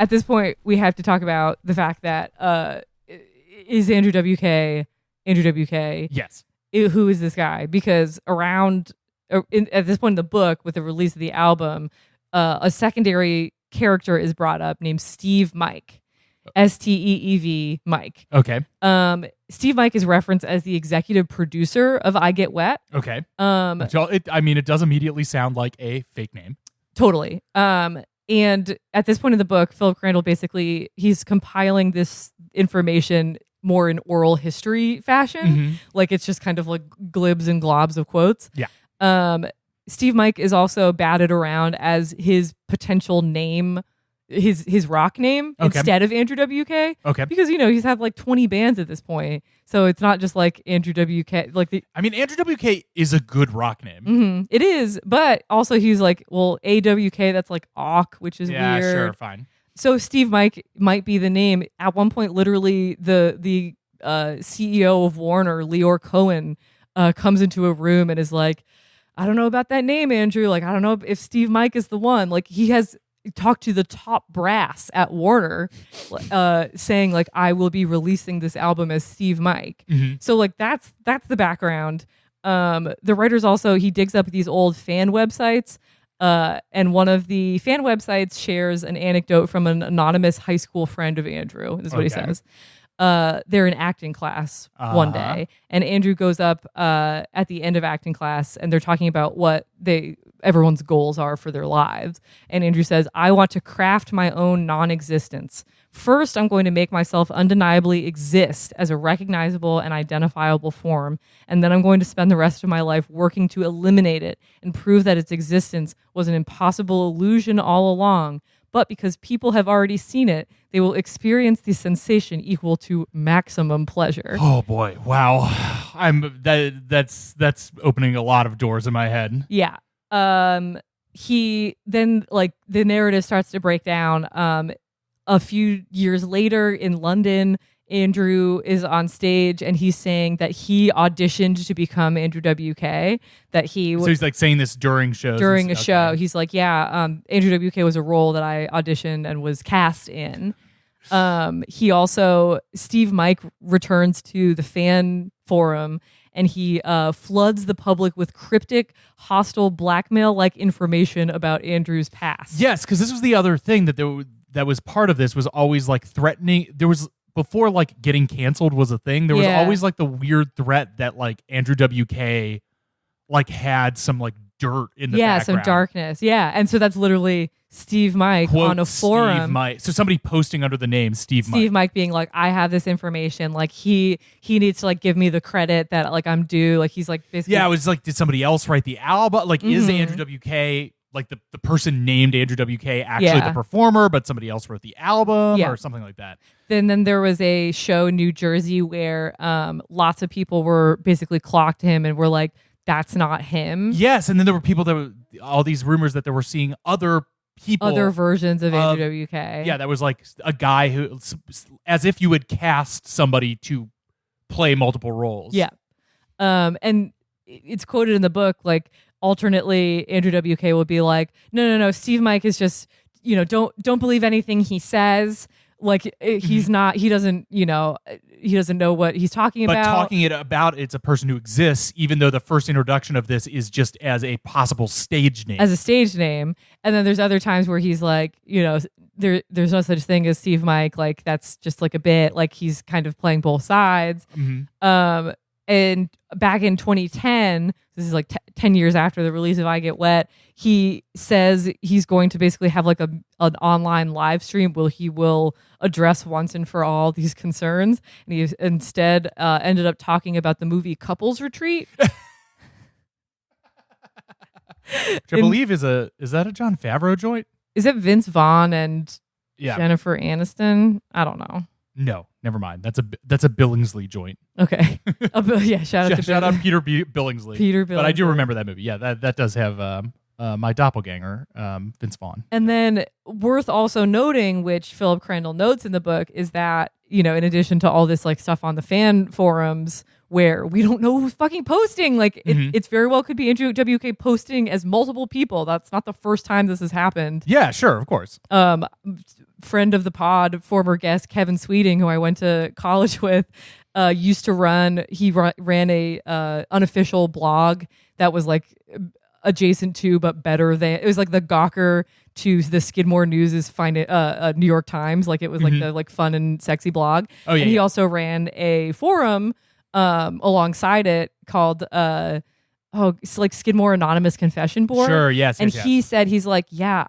at this point, we have to talk about the fact that is Andrew W.K. Andrew W.K. Yes. Who is this guy? Because at this point in the book, with the release of the album, a secondary character is brought up named Steev Mike. Steev Mike. Okay. Steev Mike is referenced as the executive producer of I Get Wet. Okay. It does immediately sound like a fake name. Totally. And at this point in the book, Philip Crandall basically, he's compiling this information more in oral history fashion. Mm-hmm. Like it's just kind of like glibs and globs of quotes. Yeah. Steev Mike is also batted around as his potential name, his rock name instead of Andrew W.K. Okay. Because, he's had like 20 bands at this point. So it's not just like Andrew W.K. Andrew W.K. is a good rock name. Mm-hmm, it is. But also he's like, well, A.W.K., that's like Auk, which is weird. Yeah, sure, fine. So Steev Mike might be the name. At one point, literally, the CEO of Warner, Leor Cohen, comes into a room and is like, I don't know about that name, Andrew. Like, I don't know if Steev Mike is the one. Like, he has talked to the top brass at Warner, saying like, I will be releasing this album as Steev Mike. Mm-hmm. So like, that's the background. The writer's also, he digs up these old fan websites. And one of the fan websites shares an anecdote from an anonymous high school friend of Andrew. This is what he says. They're in acting class one day, and Andrew goes up at the end of acting class, and they're talking about what everyone's goals are for their lives. And Andrew says, I want to craft my own non-existence. First, I'm going to make myself undeniably exist as a recognizable and identifiable form, and then I'm going to spend the rest of my life working to eliminate it and prove that its existence was an impossible illusion all along. But because people have already seen it, they will experience the sensation equal to maximum pleasure. Oh boy, wow! That's opening a lot of doors in my head. Yeah. He then, like, the narrative starts to break down. A few years later in London, Andrew is on stage and he's saying that he auditioned to become Andrew W.K. So he's like saying this during shows. During a show. He's like, Andrew W.K. was a role that I auditioned and was cast in. Steev Mike returns to the fan forum and he floods the public with cryptic, hostile, blackmail-like information about Andrew's past. Yes, because this was the other thing that was part of this, was always like threatening. There was, before like getting canceled was a thing, there was always like the weird threat that like Andrew W.K. like had some like dirt in the background. Some darkness. Yeah. And so that's literally Steev Mike Quote, on a forum. Steev Mike. So somebody posting under the name Steev Mike. Steev Mike being like, I have this information. Like he needs to like give me the credit that like I'm due. Like he's like basically. Yeah, it was like, did somebody else write the album? Like, is Andrew W.K. like the person named Andrew W.K. actually the performer, but somebody else wrote the album or something like that? Then there was a show in New Jersey where lots of people were basically clocked him and were like, that's not him. Yes, and then there were people that were, all these rumors that they were seeing other versions of Andrew W.K. Yeah, that was like a guy who, as if you would cast somebody to play multiple roles. Yeah. And it's quoted in the book, like, alternately, Andrew W.K. will be like, no, Steev Mike is just, don't believe anything he says. Like, he's not, he doesn't know what he's talking about. But talking it's a person who exists, even though the first introduction of this is just as a possible stage name. As a stage name. And then there's other times where he's like, there's no such thing as Steev Mike. Like, that's just like a bit, like he's kind of playing both sides. Mm-hmm. And back in 2010, this is like 10 years after the release of I Get Wet, he says he's going to basically have like an online live stream where he will address once and for all these concerns. And he instead ended up talking about the movie Couples Retreat. Which I believe is that a Jon Favreau joint? Is it Vince Vaughn and Jennifer Aniston? I don't know. No, never mind. That's a Billingsley joint. Okay. Shout out Peter Billingsley. Peter Billingsley. But I do remember that movie. Yeah, that does have my doppelganger, Vince Vaughn. And then worth also noting, which Philip Crandall notes in the book, is that, in addition to all this like stuff on the fan forums where we don't know who's fucking posting, like it's very well could be Andrew W.K. posting as multiple people. That's not the first time this has happened. Yeah, sure, of course. friend of the pod, former guest Kevin Sweeting, who I went to college with, used to run. He ran a unofficial blog that was like adjacent to but better than, it was like the Gawker to the Skidmore News' New York Times. Like it was like the like fun and sexy blog. Oh yeah. And he also ran a forum alongside it called it's like Skidmore Anonymous Confession Board. Sure, yes. And he said, he's like, yeah,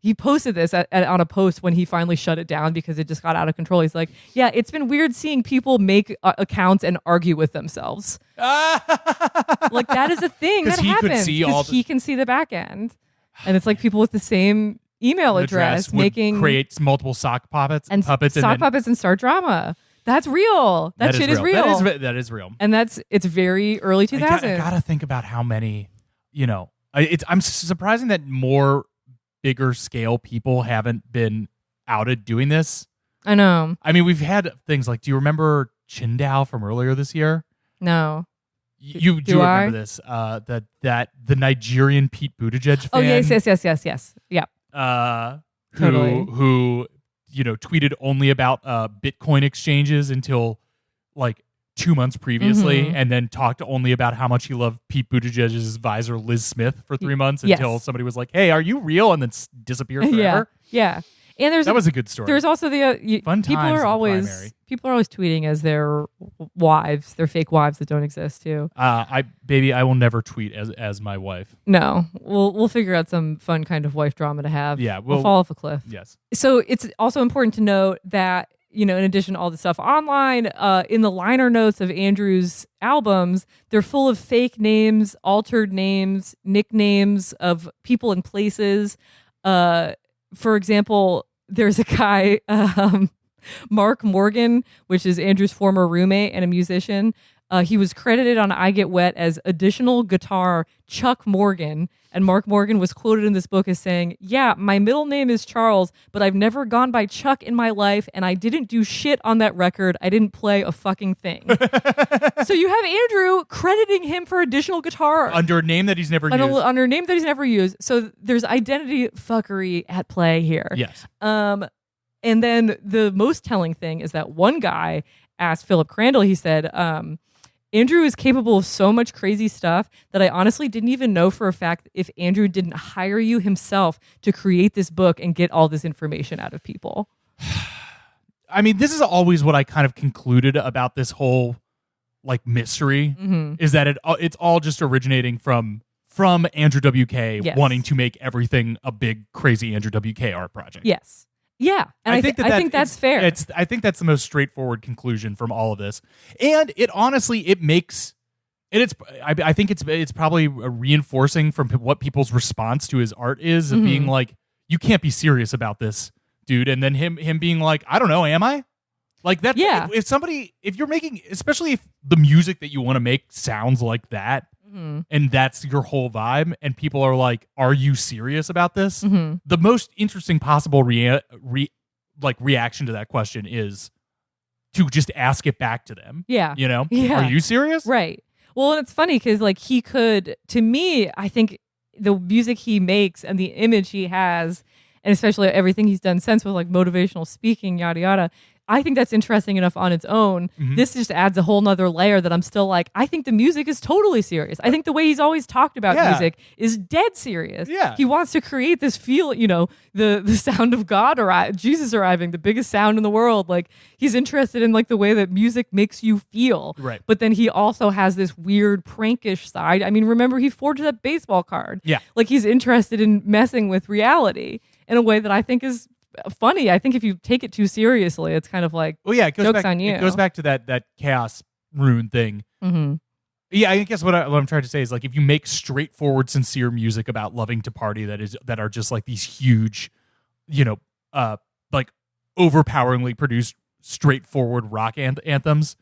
he posted this on a post when he finally shut it down because it just got out of control. He's like, yeah, it's been weird seeing people make accounts and argue with themselves. Like that is a thing that happens because he can see the back end. And it's like people with the same email address making creates multiple sock puppets and start drama. That's real. That shit is real. That is real. And it's very early 2000s. I gotta think about how many, I'm surprising that more bigger scale people haven't been outed doing this. I know. I mean, we've had things like, do you remember Chindao from earlier this year? No. You do remember this? That the Nigerian Pete Buttigieg fan. Oh yes. Yeah. Who tweeted only about Bitcoin exchanges until like 2 months previously, and then talked only about how much he loved Pete Buttigieg's advisor Liz Smith for 3 months until somebody was like, "Hey, are you real?" and then disappeared forever. Yeah. And that was a good story. There's also the fun people times. Are always tweeting as their wives, their fake wives that don't exist too. I will never tweet as my wife. No, we'll figure out some fun kind of wife drama to have. Yeah, we'll fall off a cliff. Yes. So it's also important to note that in addition to all the stuff online, in the liner notes of Andrew's albums, they're full of fake names, altered names, nicknames of people and places. For example, there's a guy, Mark Morgan, which is Andrew's former roommate and a musician. He was credited on I Get Wet as additional guitar Chuck Morgan. And Mark Morgan was quoted in this book as saying, "Yeah, my middle name is Charles, but I've never gone by Chuck in my life, and I didn't do shit on that record. I didn't play a fucking thing." So you have Andrew crediting him for additional guitar. Under a name that he's never used. Under a name that he's never used. So there's identity fuckery at play here. Yes. And then the most telling thing is that one guy asked Phillip Crandall, he said, Andrew is capable of so much crazy stuff that I honestly didn't even know for a fact if Andrew didn't hire you himself to create this book and get all this information out of people. I mean, this is always what I kind of concluded about this whole like mystery is that it's all just originating from Andrew W.K. wanting to make everything a big crazy Andrew W.K. art project. Yes. Yeah, and I think that's fair. I think that's the most straightforward conclusion from all of this, and it honestly I think it's probably reinforcing from what people's response to his art is of being like, you can't be serious about this, dude, and then him being like, I don't know, am I? Like that? Yeah. If you're making, especially if the music that you want to make sounds like that. And that's your whole vibe, and people are like, are you serious about this? The most interesting possible reaction to that question is to just ask it back to them. Yeah. Are you serious? Right. Well, it's funny because like he could, to me, I think the music he makes and the image he has, and especially everything he's done since with like motivational speaking, yada yada, I think that's interesting enough on its own. This just adds a whole nother layer that I'm still like, I think the music is totally serious. I think the way he's always talked about music is dead serious. Yeah. He wants to create this feel, the sound of God or Jesus arriving, the biggest sound in the world. Like he's interested in like the way that music makes you feel. Right. But then he also has this weird prankish side. I mean, remember he forged that baseball card. Yeah. Like he's interested in messing with reality in a way that I think is funny. I think if you take it too seriously, it's kind of like, joke's on you. It goes back to that chaos rune thing. Yeah, I guess what I'm trying to say is like, if you make straightforward, sincere music about loving to party that are just like these huge, like overpoweringly produced, straightforward rock anthems,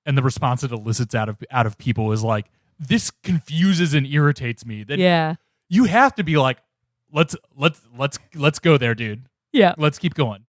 and the response it elicits out of people is like, this confuses and irritates me. That you have to be like, let's go there, dude. Yeah. Let's keep going.